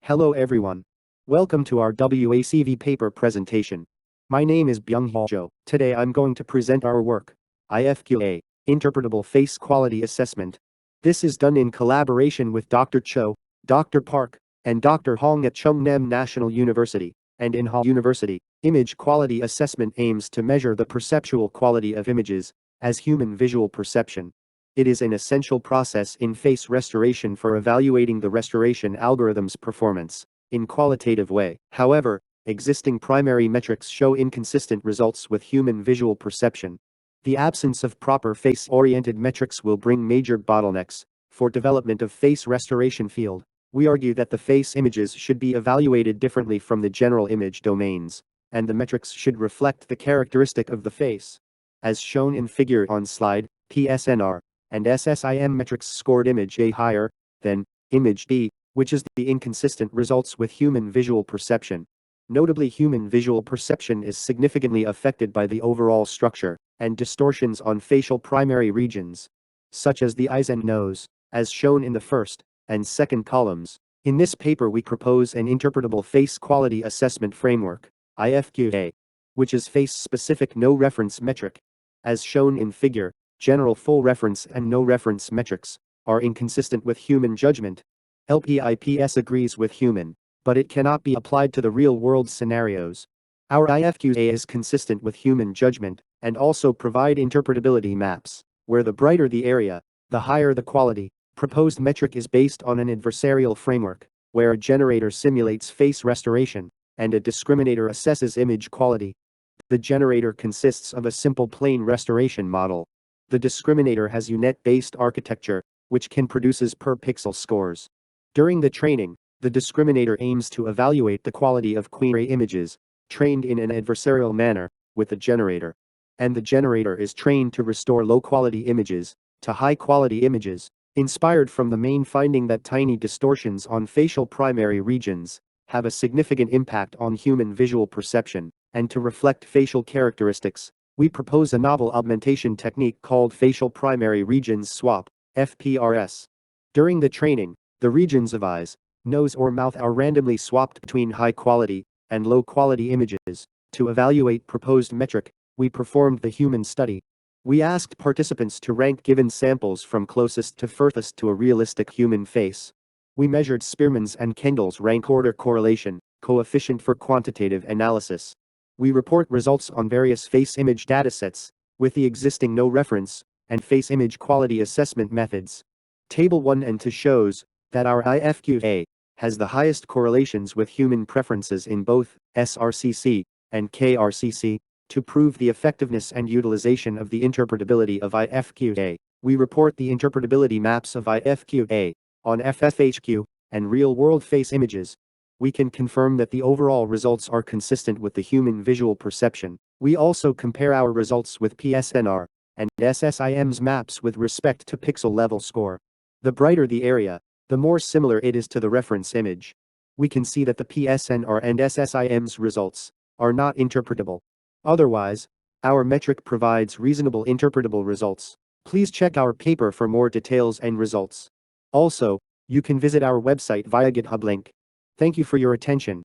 Hello everyone. Welcome to our WACV paper presentation. My name is Byung-Hyo Jo. Today I'm going to present our work, IFQA, Interpretable Face Quality Assessment. This is done in collaboration with Dr. Cho, Dr. Park, and Dr. Hong at Chungnem National University, and in Hall University. Image quality assessment aims to measure the perceptual quality of images as human visual perception. It is an essential process in face restoration for evaluating the restoration algorithm's performance in qualitative way. However, existing primary metrics show inconsistent results with human visual perception. The absence of proper face-oriented metrics will bring major bottlenecks for development of face restoration field. We argue that the face images should be evaluated differently from the general image domains, and the metrics should reflect the characteristic of the face. As shown in figure on slide, PSNR and SSIM metrics scored image A higher than image B, which is the inconsistent results with human visual perception. Notably, human visual perception is significantly affected by the overall structure and distortions on facial primary regions, such as the eyes and nose, as shown in the first and second columns. In this paper we propose an interpretable face quality assessment framework, IFQA, which is face-specific no-reference metric. As shown in figure, general full reference and no reference metrics are inconsistent with human judgment. LPIPS agrees with human, but it cannot be applied to the real-world scenarios. Our IFQA is consistent with human judgment and also provide interpretability maps, where the brighter the area, the higher the quality. Proposed metric is based on an adversarial framework, where a generator simulates face restoration and a discriminator assesses image quality. The generator consists of a simple plane restoration model. The discriminator has U-Net-based architecture, which can produces per pixel scores. During the training, the discriminator aims to evaluate the quality of query images, trained in an adversarial manner, with the generator. And the generator is trained to restore low-quality images to high-quality images, inspired from the main finding that tiny distortions on facial primary regions have a significant impact on human visual perception, and to reflect facial characteristics. We propose a novel augmentation technique called facial primary regions swap, FPRS. During the training, the regions of eyes, nose or mouth are randomly swapped between high-quality and low-quality images. To evaluate proposed metric, we performed the human study. We asked participants to rank given samples from closest to furthest to a realistic human face. We measured Spearman's and Kendall's rank order correlation coefficient for quantitative analysis. We report results on various face image datasets, with the existing no reference and face image quality assessment methods. Table 1 and 2 shows that our IFQA has the highest correlations with human preferences in both SRCC and KRCC. To prove the effectiveness and utilization of the interpretability of IFQA, we report the interpretability maps of IFQA on FFHQ and real-world face images. We can confirm that the overall results are consistent with the human visual perception. We also compare our results with PSNR and SSIM's maps with respect to pixel level score. The brighter the area, the more similar it is to the reference image. We can see that the PSNR and SSIM's results are not interpretable. Otherwise, our metric provides reasonable interpretable results. Please check our paper for more details and results. Also, you can visit our website via GitHub link. Thank you for your attention.